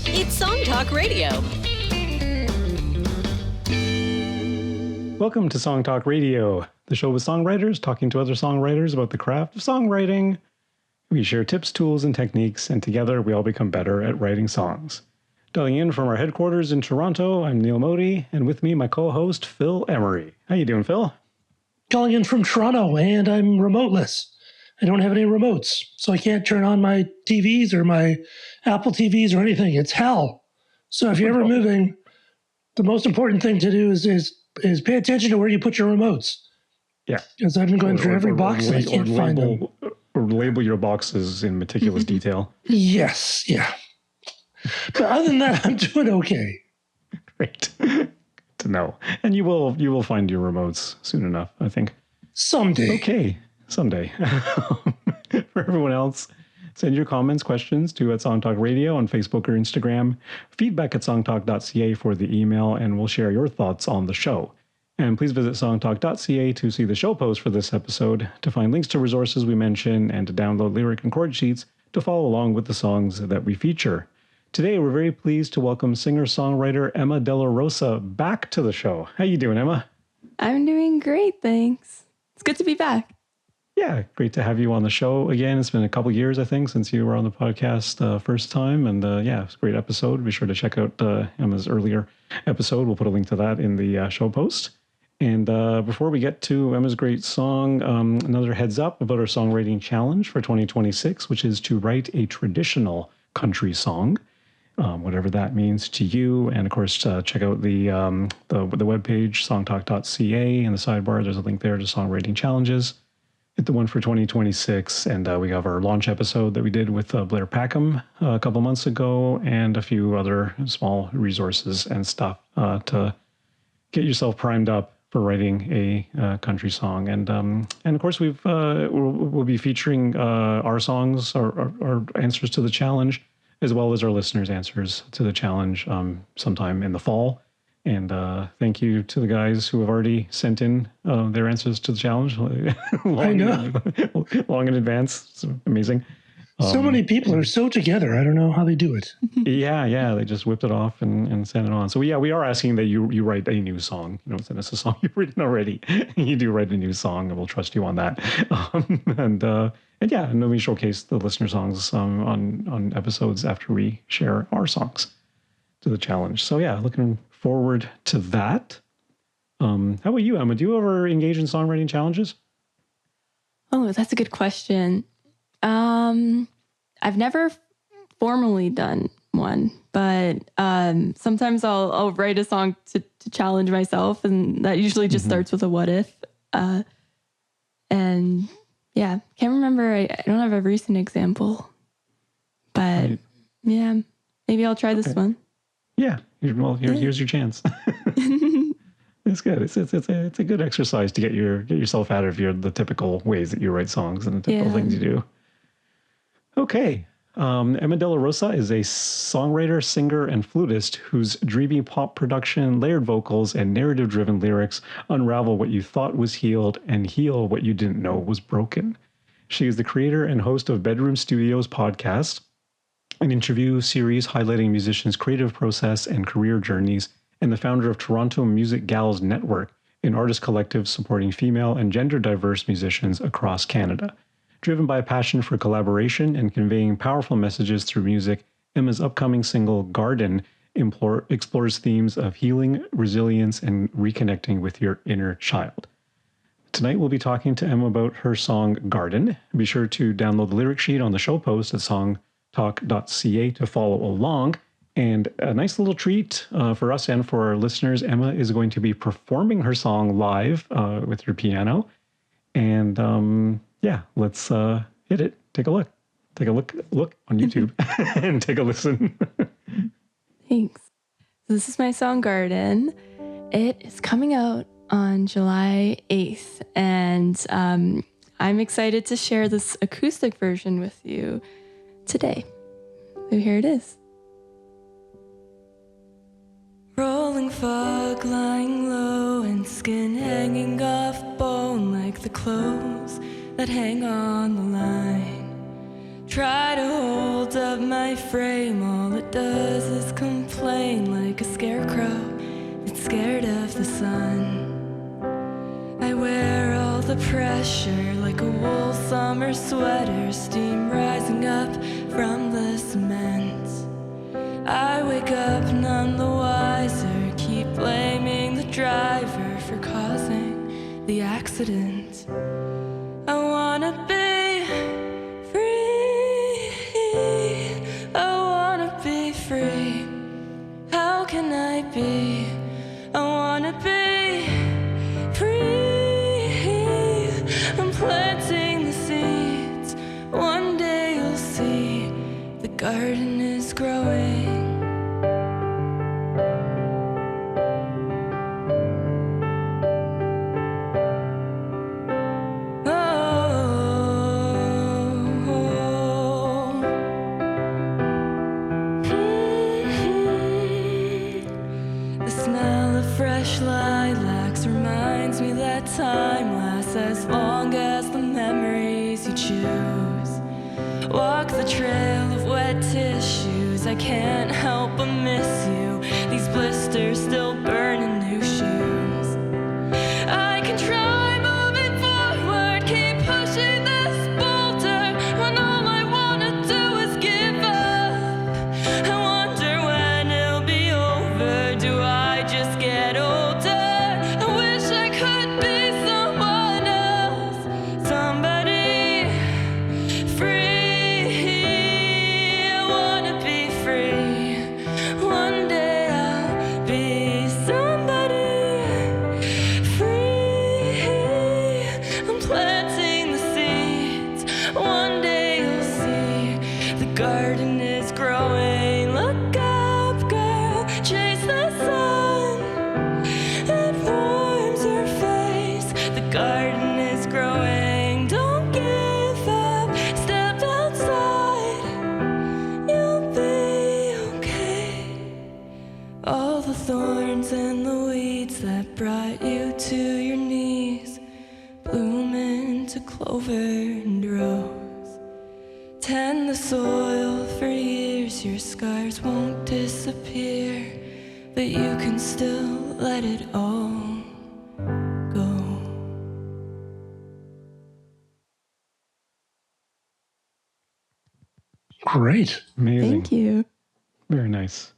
It's Song Talk Radio. Welcome to Song Talk Radio, the show with songwriters talking to other songwriters about the craft of songwriting. We share tips, tools, and techniques, and together we all become better at writing songs. Dialing in from our headquarters in Toronto, I'm Neil Modi, and with me, my co-host, Phil Emery. How you doing, Phil? Calling in from Toronto, and I'm remoteless. I don't have any remotes, so I can't turn on my TVs or my Apple TVs or anything. It's hell. So if you're ever moving, the most important thing to do is pay attention to where you put your remotes. Yeah. Because I've been going through every box and I can't find them. Or label your boxes in meticulous detail. Yes, yeah. But other than that, I'm doing okay. Great. Good to know. And you will find your remotes soon enough, I think. Someday. Okay. Someday. For everyone else, send your comments, questions to @SongTalk Radio on Facebook or Instagram, feedback @songtalk.ca for the email, and we'll share your thoughts on the show. And please visit songtalk.ca to see the show post for this episode, to find links to resources we mention, and to download lyric and chord sheets to follow along with the songs that we feature. Today, we're very pleased to welcome singer-songwriter Emma Della Rossa back to the show. How you doing, Emma? I'm doing great, thanks. It's good to be back. Yeah, great to have you on the show again. It's been a couple years, I think, since you were on the podcast first time. And yeah, it's a great episode. Be sure to check out Emma's earlier episode. We'll put a link to that in the show post. And before we get to Emma's great song, another heads up about our songwriting challenge for 2026, which is to write a traditional country song, whatever that means to you. And of course, check out the webpage, songtalk.ca. In the sidebar, there's a link there to songwriting challenges. Hit the one for 2026, and we have our launch episode that we did with Blair Packham a couple months ago, and a few other small resources and stuff to get yourself primed up for writing a country song. And of course, we'll be featuring our songs, our answers to the challenge, as well as our listeners' answers to the challenge sometime in the fall. And thank you to the guys who have already sent in their answers to the challenge long in advance. It's amazing. So many people are so together. I don't know how they do it. Yeah. They just whipped it off and sent it on. So yeah, we are asking that you write a new song. You don't send us a song you've written already. You do write a new song, and we'll trust you on that. And yeah, and then we showcase the listener songs on episodes after we share our songs to the challenge. So yeah, looking forward to that. How about you, Emma? Do you ever engage in songwriting challenges? Oh, that's a good question. I've never formally done one, but sometimes I'll write a song to challenge myself, and that usually just starts with a what if. And yeah, can't remember. I don't have a recent example, but right. Yeah, maybe I'll try this one. Yeah. Here's your chance. It's good. It's a good exercise to get yourself out of the typical ways that you write songs and the typical things you do. Okay. Emma Della Rossa is a songwriter, singer, and flutist whose dreamy pop production, layered vocals, and narrative-driven lyrics unravel what you thought was healed and heal what you didn't know was broken. She is the creator and host of Bedroom Studios podcast, an interview series highlighting musicians' creative process and career journeys, and the founder of Toronto Music Gals Network, an artist collective supporting female and gender-diverse musicians across Canada. Driven by a passion for collaboration and conveying powerful messages through music, Emma's upcoming single, Garden, explores themes of healing, resilience, and reconnecting with your inner child. Tonight, we'll be talking to Emma about her song, Garden. Be sure to download the lyric sheet on the show post at songtalk.ca to follow along. And a nice little treat for us and for our listeners, Emma is going to be performing her song live with her piano. And yeah, let's hit it. Take a look. Take a look on YouTube and take a listen. Thanks. So this is my song, Garden. It is coming out on July 8th. And I'm excited to share this acoustic version with you today. So here it is. Rolling fog lying low and skin hanging off bone like the clothes that hang on the line. Try to hold up my frame, all it does is complain like a scarecrow that's scared of the sun. I wear all the pressure like a wool summer sweater, steam rising up from the cement. I wake up none the wiser, keep blaming the driver for causing the accident. I wanna be free, I wanna be free. How can I be? I wanna be free. I'm planting the seeds. One day you'll see the garden is growing. Lilacs reminds me that time lasts as long as the memories you choose. Walk the trail of wet tissues, I can't help but miss you. These blisters still burn in new shoes. I can try moving forward, keep pushing this boulder, when all I wanna do is give up. I wonder when it'll be over, do I just get older? Brought you to your knees, bloom into clover and rose. Tend the soil for years, your scars won't disappear, but you can still let it all go. Great. Amazing. Thank you. Very nice.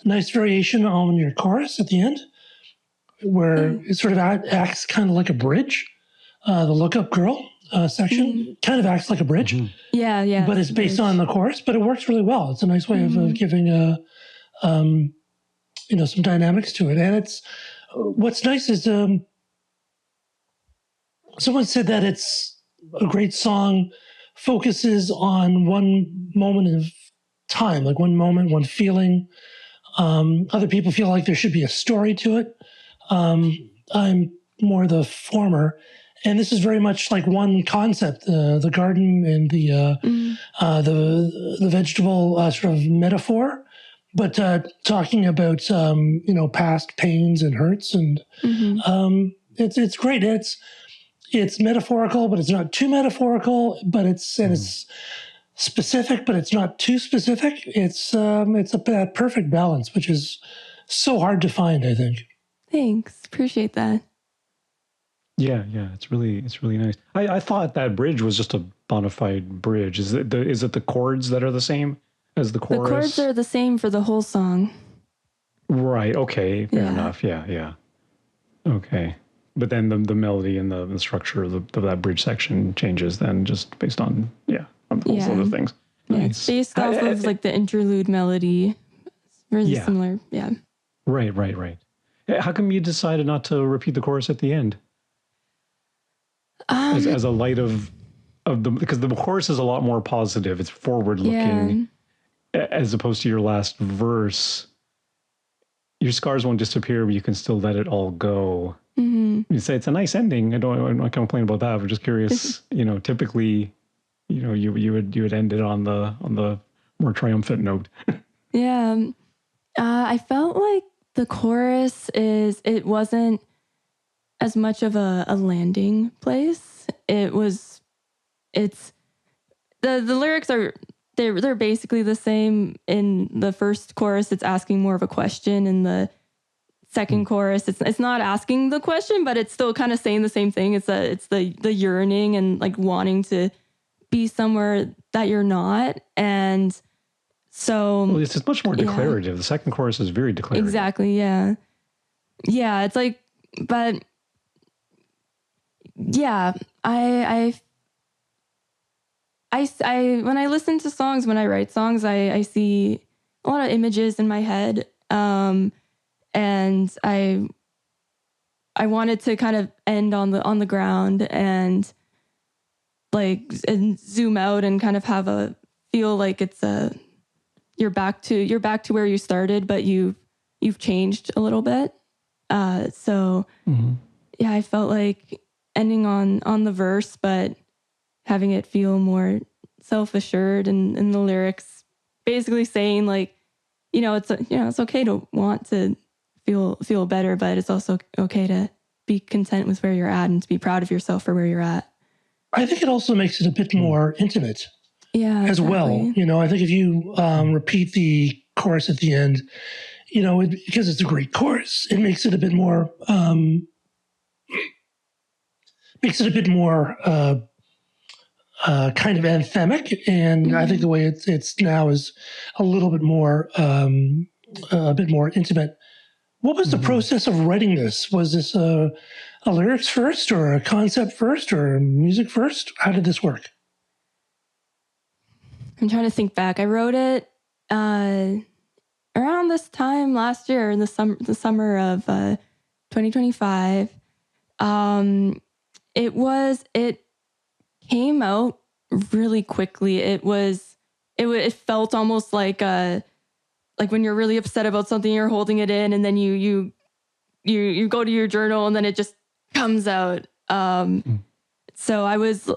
Nice variation on your chorus at the end, where it sort of acts kind of like a bridge. The Look Up Girl section kind of acts like a bridge. Mm-hmm. Yeah. But it's based on the chorus, but it works really well. It's a nice way of giving some dynamics to it. And it's what's nice is someone said that it's a great song, focuses on one moment of time, like one moment, one feeling. Other people feel like there should be a story to it. I'm more the former, and this is very much like one concept: the garden and the vegetable sort of metaphor, but talking about past pains and hurts, and it's great. It's metaphorical, but it's not too metaphorical. But it's specific, but it's not too specific. It's a perfect balance, which is so hard to find, I think. Thanks. Appreciate that. Yeah, it's really nice. I thought that bridge was just a bona fide bridge. Is it the chords that are the same as the chorus? The chords are the same for the whole song. Right. Okay. Fair enough. Yeah. Okay. But then the melody and the structure of that bridge section changes then just based on those other things. Yeah, Nice. it's based off of like the interlude melody. It's really similar. Yeah. Right. How come you decided not to repeat the chorus at the end? As a light of because the chorus is a lot more positive. It's forward looking, as opposed to your last verse. Your scars won't disappear, but you can still let it all go. Mm-hmm. You say it's a nice ending. I'm not complaining about that. I'm just curious. Typically, you would end it on the more triumphant note. Yeah, I felt like the chorus it wasn't as much of a landing place. It's the lyrics are they're basically the same. In the first chorus, it's asking more of a question. In the second chorus, it's not asking the question, but it's still kind of saying the same thing. It's the yearning and like wanting to be somewhere that you're not. And so well, it's much more declarative. The second chorus is very declarative. Exactly. Yeah. Yeah. It's like, but yeah, I when I listen to songs, when I write songs, I see a lot of images in my head. And I wanted to kind of end on the ground and zoom out and kind of have a feel like it's you're back to where you started, but you've changed a little bit. So yeah, I felt like ending on the verse, but having it feel more self-assured, and the lyrics basically saying like, it's okay to want to feel better, but it's also okay to be content with where you're at and to be proud of yourself for where you're at. I think it also makes it a bit more intimate. Yeah, as well. I think if you repeat the chorus at the end, because it's a great chorus, it makes it a bit more kind of anthemic. And I think the way it's now is a little bit more a bit more intimate. What was the process of writing this? Was this a lyrics first, or a concept first, or music first? How did this work? I'm trying to think back. I wrote it around this time last year, in the summer of 2025. It came out really quickly. It felt almost like when you're really upset about something, you're holding it in, and then you go to your journal, and then it just comes out. So I was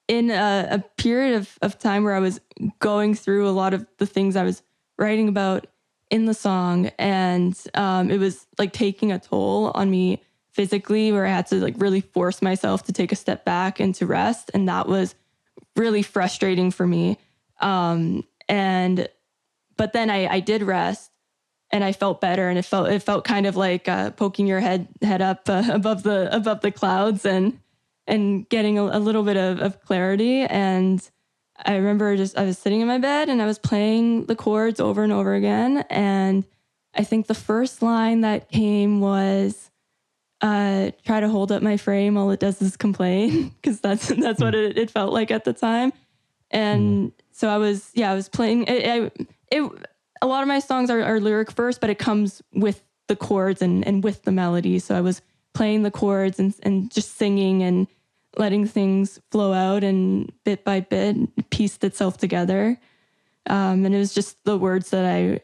in a period of time where I was going through a lot of the things I was writing about in the song. And it was like taking a toll on me physically, where I had to like really force myself to take a step back and to rest. And that was really frustrating for me. But then I did rest, and I felt better, and it felt kind of like poking your head up above the clouds and getting a little bit of clarity. And I remember I was sitting in my bed and I was playing the chords over and over again. And I think the first line that came was, try to hold up my frame, all it does is complain, because that's what it felt like at the time. And so I was playing it. A lot of my songs are lyric first, but it comes with the chords and with the melody. So I was playing the chords and just singing and letting things flow out, and bit by bit pieced itself together. And it was just the words that I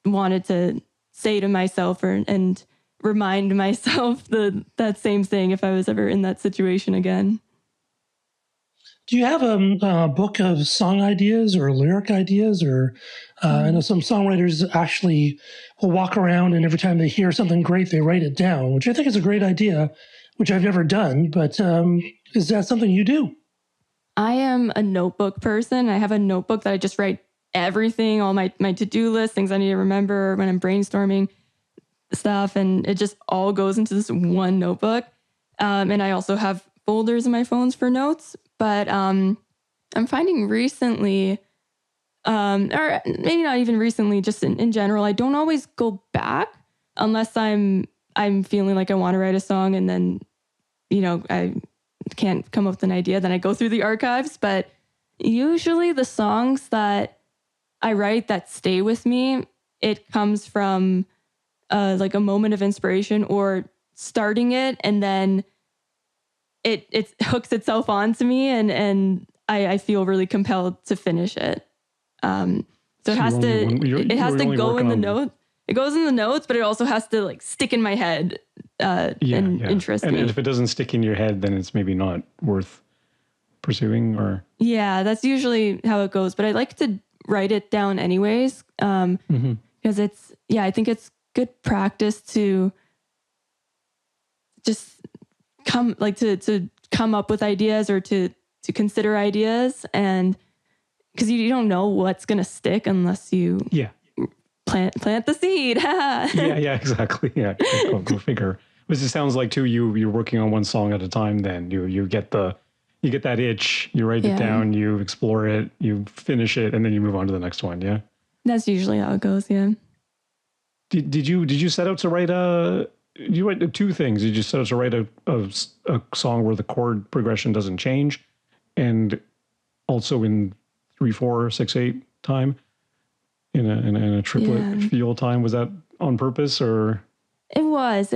wanted to say to myself and remind myself that same thing if I was ever in that situation again. Do you have a book of song ideas or lyric ideas? Or I know some songwriters actually will walk around, and every time they hear something great, they write it down, which I think is a great idea, which I've never done. But is that something you do? I am a notebook person. I have a notebook that I just write everything, all my to-do list, things I need to remember when I'm brainstorming stuff. And it just all goes into this one notebook. And I also have folders in my phones for notes. But I'm finding recently, or maybe not even recently, just in general, I don't always go back unless I'm feeling like I want to write a song, and then, I can't come up with an idea. Then I go through the archives. But usually the songs that I write that stay with me, it comes from like a moment of inspiration, or starting it, and then it hooks itself onto me, and I feel really compelled to finish it. So it has to go in the notes. It goes in the notes, but it also has to like stick in my head interest me. And if it doesn't stick in your head, then it's maybe not worth pursuing. Or that's usually how it goes. But I like to write it down anyways, because I think it's good practice to just come like to come up with ideas or to consider ideas, and because you don't know what's gonna stick unless you plant the seed. yeah, exactly. Yeah, go figure. But it sounds like too you're working on one song at a time. Then you get that itch, you write it down, you explore it, you finish it, and then you move on to the next one. Yeah, that's usually how it goes. Yeah. Did you set out to write you write two things? You just set out to write a song where the chord progression doesn't change, and also in 3/4/6/8 time, in a triplet feel time. Was that on purpose or? It was.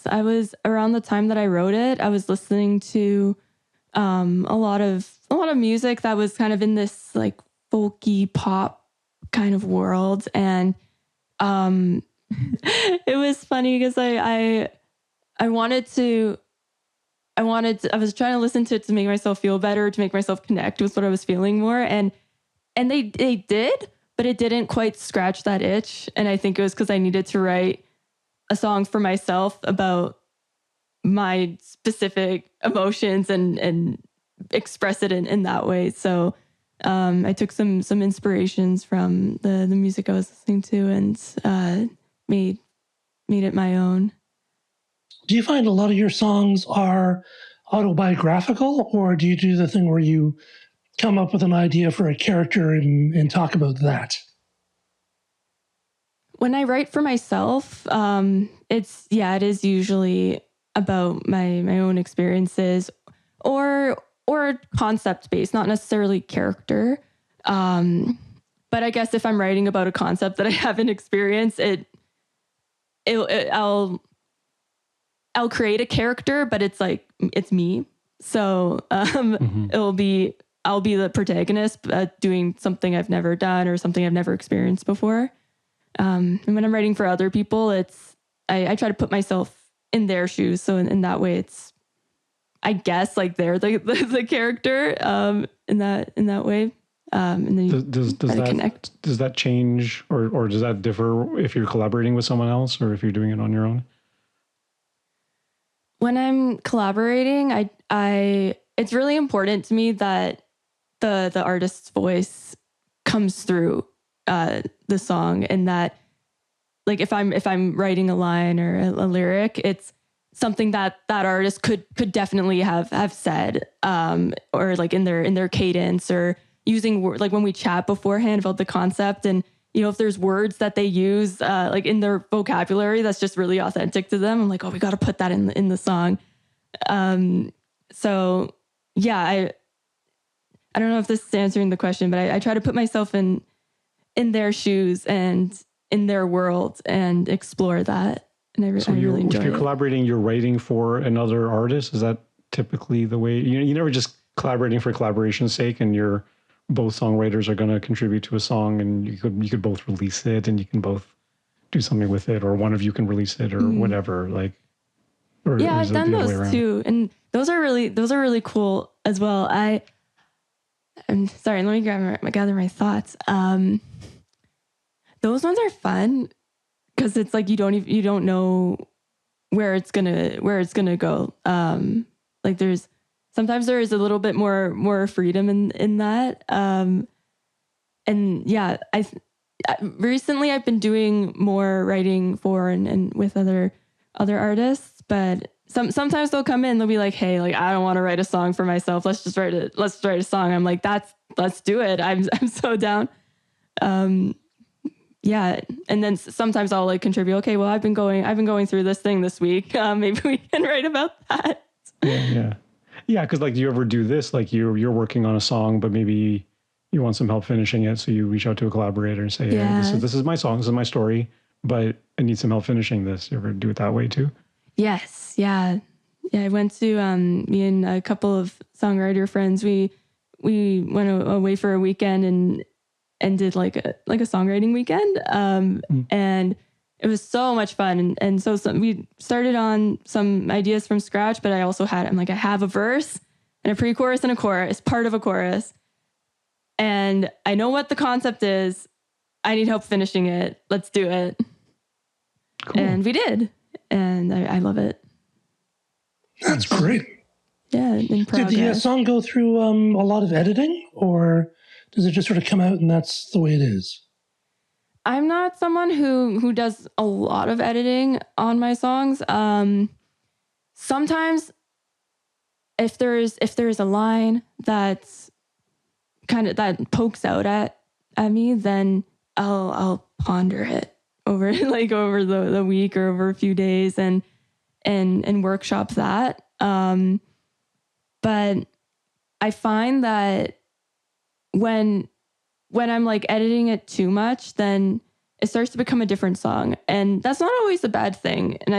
I was around the time that I wrote it. I was listening to a lot of music that was kind of in this like folky pop kind of world, and it was funny because I was trying to listen to it to make myself feel better, to make myself connect with what I was feeling more, and they did, but it didn't quite scratch that itch. And I think it was because I needed to write a song for myself about my specific emotions and express it in that way. So I took some inspirations from the music I was listening to and made it my own. Do you find a lot of your songs are autobiographical, or do you do the thing where you come up with an idea for a character and talk about that? When I write for myself, it is usually about my own experiences or concept based, not necessarily character. But I guess if I'm writing about a concept that I haven't experienced, I'll create a character, but it's like, it's me. So I'll be the protagonist doing something I've never done or something I've never experienced before. And when I'm writing for other people, I try to put myself in their shoes. So in that way, it's, I guess, like they're the character in that way. And then does that change or does that differ if you're collaborating with someone else or if you're doing it on your own? When I'm collaborating, I it's really important to me that the artist's voice comes through the song, and that like if I'm writing a line or a lyric, it's something that artist could definitely have said, or like in their cadence, or using like when we chat beforehand about the concept, and if there's words that they use like in their vocabulary that's just really authentic to them, I'm like, oh, we got to put that in the song. So yeah, I don't know if this is answering the question, but I try to put myself in their shoes and in their world and explore that. And I really enjoy it. If you're collaborating, you're writing for another artist. Is that typically the way? You never just collaborating for collaboration's sake, and you're both songwriters are going to contribute to a song, and you could both release it, and you can both do something with it, or one of you can release it, or whatever. Like, yeah, I've done those too, and those are really cool as well. I'm sorry. Let me gather my thoughts. Those ones are fun because it's like you don't know where it's gonna go. Like sometimes there is a little bit more freedom in that. And yeah, recently I've been doing more writing for and with other artists, but sometimes they'll come in, they'll be like, hey, like I don't want to write a song for myself. Let's write a song. I'm like, let's do it. I'm so down. Yeah. And then sometimes I'll like contribute. Okay, well, I've been going through this thing this week. Maybe we can write about that. Yeah. Cause like, do you ever do this? Like you're working on a song, but maybe you want some help finishing it. So you reach out to a collaborator and say, hey, this is my song. This is my story, but I need some help finishing this. You ever do it that way too? Yes. Yeah. I went to, me and a couple of songwriter friends. We went away for a weekend and did like a songwriting weekend. And it was so much fun. And so we started on some ideas from scratch, but I also I have a verse and a pre-chorus and a chorus, part of a chorus. And I know what the concept is. I need help finishing it. Let's do it. Cool. And we did. And I love it. That's great. in progress. Did the song go through a lot of editing, or does it just sort of come out and that's the way it is? I'm not someone who does a lot of editing on my songs. Sometimes if there's a line that's that pokes out at me, then I'll ponder it over over the week or over a few days and workshop that. But I find that when I'm like editing it too much, then it starts to become a different song. And that's not always a bad thing. And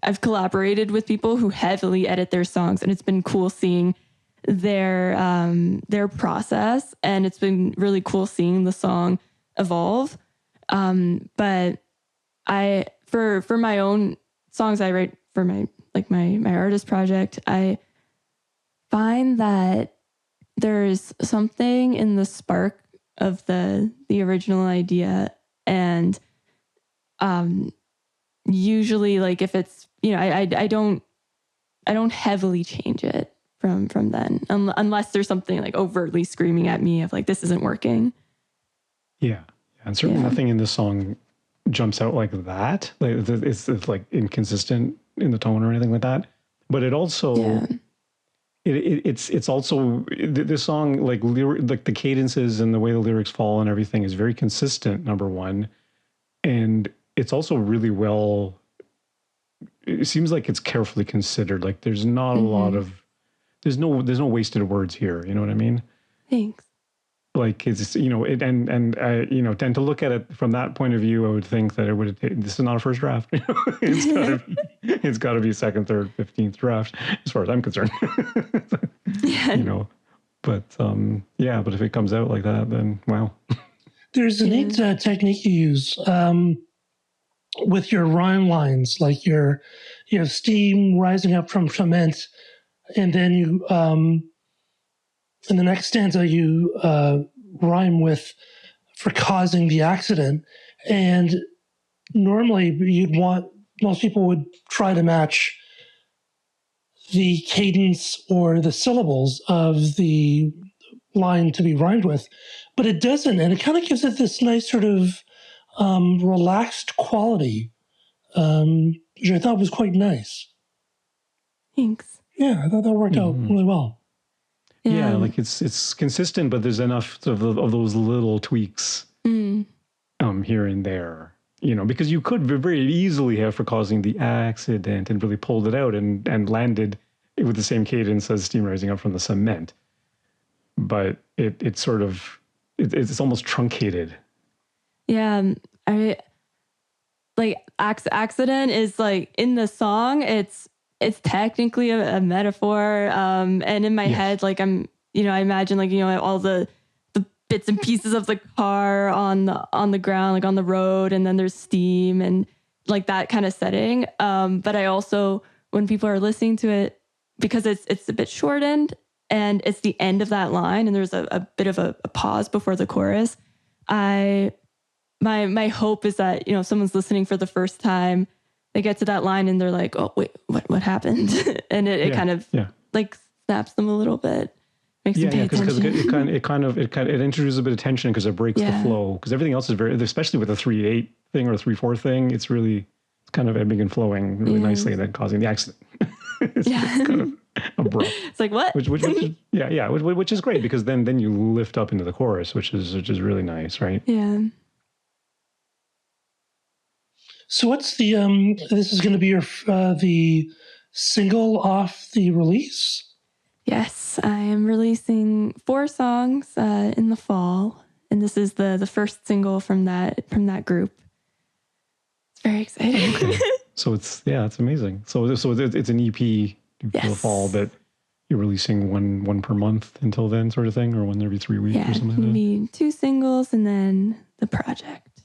I've collaborated with people who heavily edit their songs, and it's been cool seeing their process, and it's been really cool seeing the song evolve. But for my own songs I write for my artist project, I find that there's something in the spark of the original idea, and usually like if it's I don't heavily change it from then unless there's something like overtly screaming at me of like this isn't working. Yeah, and certainly nothing in this song jumps out like that. Like it's like inconsistent in the tone or anything like that. But it also it's also this song like the cadences and the way the lyrics fall and everything is very consistent. Number one, and it's also really well. It seems like it's carefully considered. Like there's not a lot of there's no wasted words here. You know what I mean? Thanks. Like it's and to look at it from that point of view, I would think that it would. This is not a first draft. It's got to be second, third, 15th draft, as far as I'm concerned. But but if it comes out like that, then wow. There's a neat technique you use with your rhyme lines, like you have steam rising up from ferment, and then you in the next stanza you rhyme with for causing the accident. And normally most people would try to match the cadence or the syllables of the line to be rhymed with, but it doesn't, and it kind of gives it this nice sort of relaxed quality, which I thought was quite nice. Thanks. Yeah, I thought that worked out really well. Yeah, like it's consistent, but there's enough of those little tweaks here and there. Because you could very easily have for causing the accident and really pulled it out and landed with the same cadence as steam rising up from the cement. But it's sort of it's almost truncated. Yeah, I like accident is like in the song. It's technically a metaphor, and in my head, like I imagine like all the bits and pieces of the car on the ground, like on the road, and then there's steam and like that kind of setting. But I also, when people are listening to it, because it's a bit shortened and it's the end of that line, and there's a bit of a pause before the chorus. My hope is that if someone's listening for the first time, they get to that line and they're like, oh wait, what happened? And it kind of like snaps them a little bit, makes them pay attention. Because it introduces a bit of tension because it breaks the flow. Because everything else is very, especially with the 3/8 thing or 3/4 thing, it's kind of ebbing and flowing really nicely, and then causing the accident. It's kind of abrupt. It's like what? Which is great because then you lift up into the chorus, which is really nice, right? Yeah. So what's the this is going to be your the single off the release? Yes, I am releasing 4 songs in the fall, and this is the first single from that group. It's very exciting. Okay. So it's amazing. So it's an EP for the fall, but you're releasing one per month until then, sort of thing, or one every 3 weeks or something like that? Maybe 2 singles and then the project.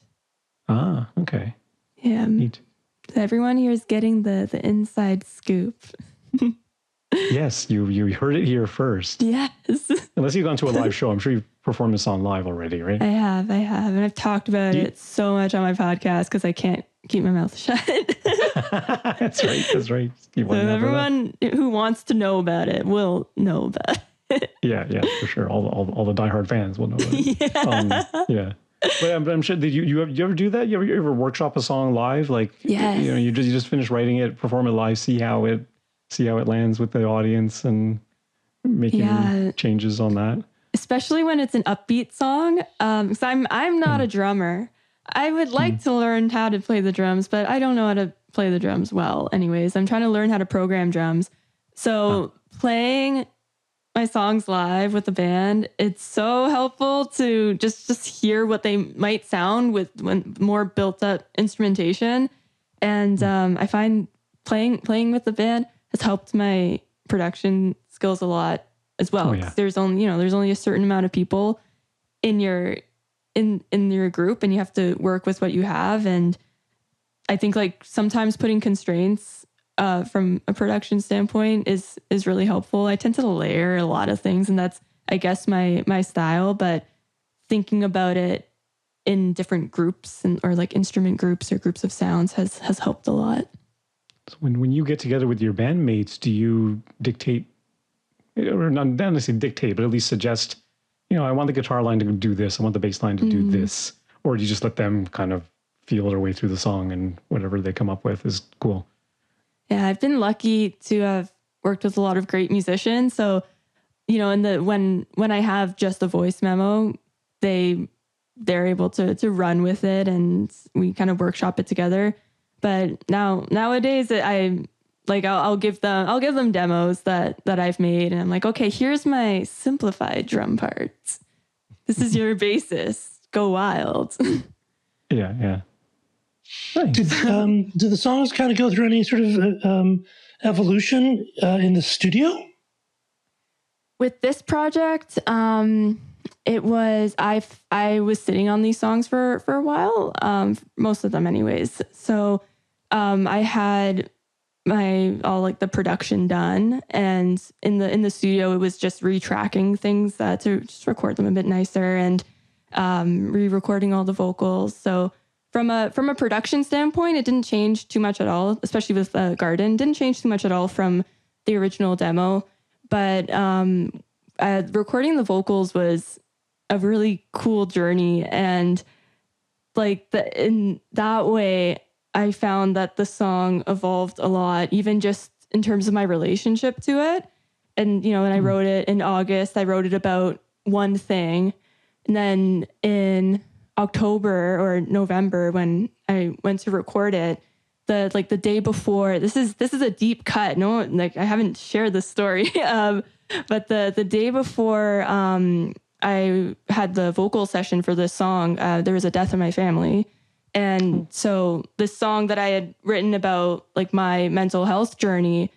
Ah, okay. Yeah. Neat. So everyone here is getting the inside scoop. Yes, you heard it here first. Yes. Unless you've gone to a live show. I'm sure you've performed this on live already, right? I have. And I've talked about it so much on my podcast because I can't keep my mouth shut. That's right. That's right. So everyone who wants to know about it will know about it. Yeah, for sure. All the diehard fans will know about it. Yeah. But I'm sure. Did you ever do that? You ever workshop a song live? Like, yes. You just finish writing it, perform it live, see how it lands with the audience, and making changes on that. Especially when it's an upbeat song. Because I'm not a drummer. I would like to learn how to play the drums, but I don't know how to play the drums well. Anyways, I'm trying to learn how to program drums. So playing my songs live with the band, it's so helpful to just hear what they might sound with more built up instrumentation. And I find playing with the band has helped my production skills a lot as well. There's only a certain amount of people in your group, and you have to work with what you have. And I think like sometimes putting constraints from a production standpoint is really helpful. I tend to layer a lot of things, and that's, I guess, my style, but thinking about it in different groups or like instrument groups or groups of sounds has helped a lot. So when you get together with your bandmates, do you dictate, or not necessarily dictate, but at least suggest, I want the guitar line to do this, I want the bass line to do this, or do you just let them kind of feel their way through the song and whatever they come up with is cool? Yeah, I've been lucky to have worked with a lot of great musicians. So, when I have just a voice memo, they're able to run with it, and we kind of workshop it together. But nowadays, I'll give them demos that I've made, and I'm like, okay, here's my simplified drum parts. This is your bassist. Go wild. Yeah. Nice. Do the songs kind of go through any sort of evolution in the studio? With this project, it was I was sitting on these songs for a while, most of them anyways. So I had all the production done, and in the studio it was just retracking things to just record them a bit nicer, and re-recording all the vocals. So from a production standpoint, it didn't change too much at all, especially with Garden. Didn't change too much at all from the original demo. But recording the vocals was a really cool journey. And in that way, I found that the song evolved a lot, even just in terms of my relationship to it. And, when I wrote it in August, I wrote it about one thing. And then in October or November, when I went to record it, the day before, this is a deep cut. No, I haven't shared this story. But the day before I had the vocal session for this song, there was a death in my family. And so this song that I had written about my mental health journey,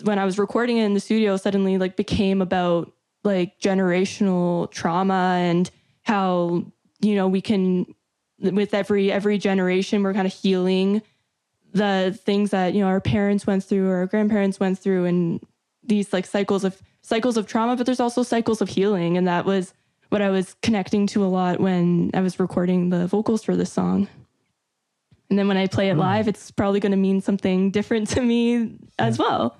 when I was recording it in the studio, suddenly became about generational trauma, and how, we can, with every generation, we're kind of healing the things that, our parents went through or our grandparents went through, and these cycles of trauma, but there's also cycles of healing. And that was what I was connecting to a lot when I was recording the vocals for this song. And then when I play it live, it's probably going to mean something different to me as well.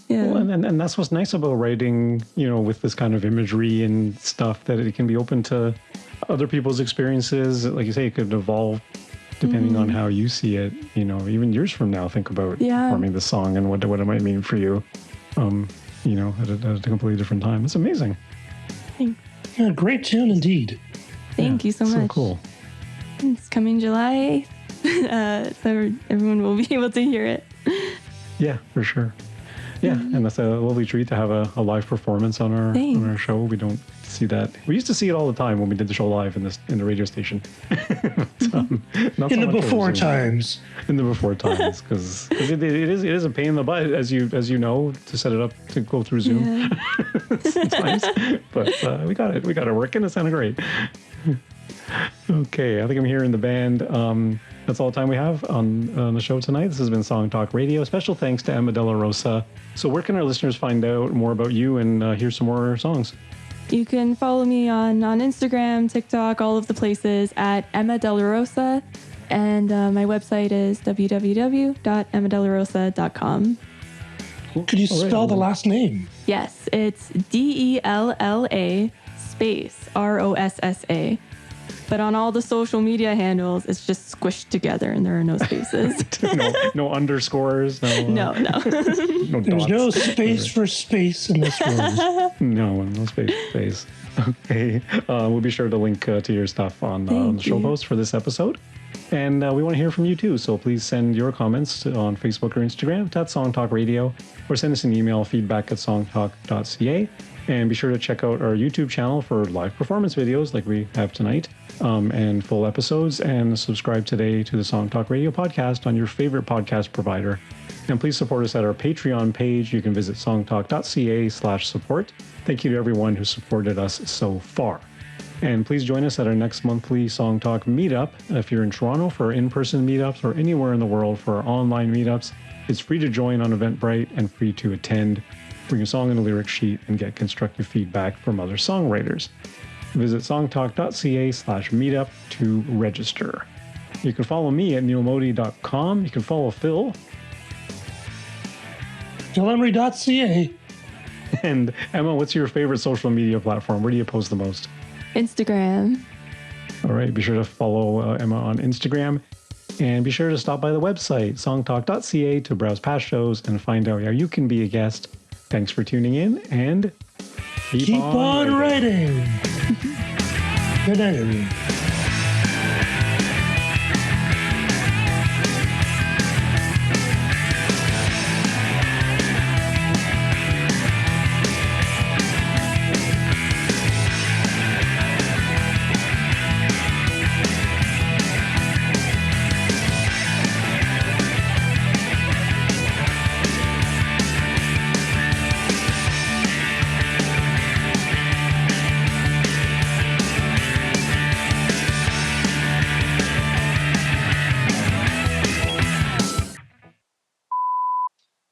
Yeah. Well, and that's what's nice about writing, with this kind of imagery and stuff, that it can be open to other people's experiences. Like you say, it could evolve depending on how you see it. Even years from now, think about performing the song and what it might mean for you, at a completely different time. It's amazing. Thanks. Yeah, great tune indeed. Thank you so much. So cool. It's coming July 8th, so everyone will be able to hear it. Yeah, for sure. Yeah, and that's a lovely treat to have a live performance on our show. We don't see that. We used to see it all the time when we did the show live in the radio station. Not in so the before times. In the before times, because it is a pain in the butt, as you know, to set it up to go through Zoom sometimes. But we got it working. It sounded great. Okay, I think I'm hearing the band. That's all the time we have on the show tonight. This has been Song Talk Radio. Special thanks to Emma Della Rossa. So where can our listeners find out more about you and hear some more songs? You can follow me on Instagram, TikTok, all of the places at Emma Della Rossa. And my website is www.emmadellarossa.com. Could you spell the last name? Yes, it's Della space Rossa. But on all the social media handles, it's just squished together and there are no spaces. no underscores. No. No There's dots. no space for space in this world. No space for space. Okay. We'll be sure to link to your stuff on the show post for this episode. And we want to hear from you too. So please send your comments on Facebook or Instagram at Song Talk Radio, or send us an email, feedback@songtalk.ca. And be sure to check out our YouTube channel for live performance videos like we have tonight, and full episodes, and subscribe today to the Song Talk Radio podcast on your favorite podcast provider. And please support us at our Patreon page. You can visit songtalk.ca/support. Thank you to everyone who supported us so far. And please join us at our next monthly Song Talk meetup. If you're in Toronto for in-person meetups, or anywhere in the world for our online meetups, it's free to join on Eventbrite and free to attend. Bring a song and a lyric sheet and get constructive feedback from other songwriters. Visit songtalk.ca/meetup to register. You can follow me at neilmodi.com. You can follow Phil. Phillemery.ca. And Emma, what's your favorite social media platform? Where do you post the most? Instagram. All right, be sure to follow Emma on Instagram. And be sure to stop by the website, songtalk.ca, to browse past shows and find out how you can be a guest. Thanks for tuning in, and keep on writing. Good night, everyone.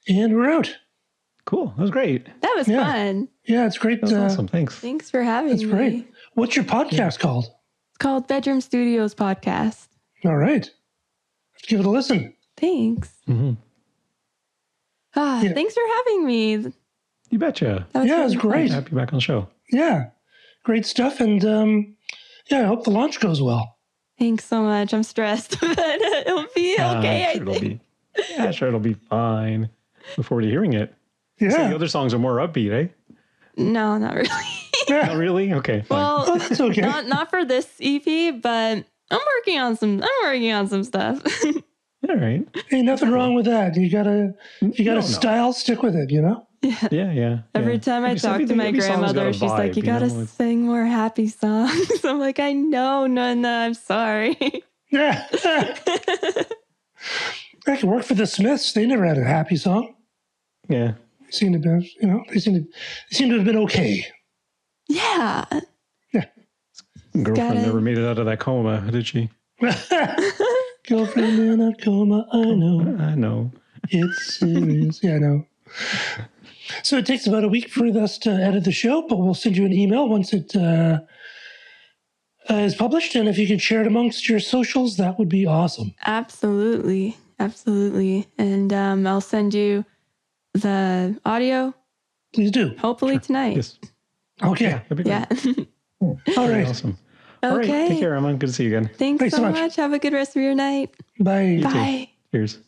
And we're out. Cool. That was great. That was fun. Yeah, it's great. That's awesome. Thanks. Thanks for having me. That's great. What's your podcast called? It's called Bedroom Studios Podcast. All right. Let's give it a listen. Thanks. Mm-hmm. Thanks for having me. You betcha. It was great. Happy to be back on the show. Yeah. Great stuff. And I hope the launch goes well. Thanks so much. I'm stressed, but it'll be okay, I think. It'll be fine. Look forward to hearing it. Yeah. So the other songs are more upbeat, eh? No, not really. Not really? Okay, fine. Well, that's okay. Not for this EP, but I'm working on some stuff. All right. Ain't nothing wrong with that. You gotta style, stick with it, you know? Yeah. Every time I talk to my grandmother, she's like, you gotta sing more happy songs. I'm like, I know, no, I'm sorry. Yeah. I could work for the Smiths. They never had a happy song. Yeah. They seem to be, they seem to have been okay. Yeah. Yeah. Girlfriend never made it out of that coma, did she? Girlfriend in a coma, I know. It's serious. Yeah, I know. So it takes about a week for us to edit the show, but we'll send you an email once it is published. And if you could share it amongst your socials, that would be awesome. Absolutely. And I'll send you the audio. Please do. Hopefully tonight. Yes. Okay. Yeah. That'd be great. All right. Awesome. Okay. All right. Take care, Emma. Good to see you again. Thanks so much. Have a good rest of your night. Bye. Bye. Cheers.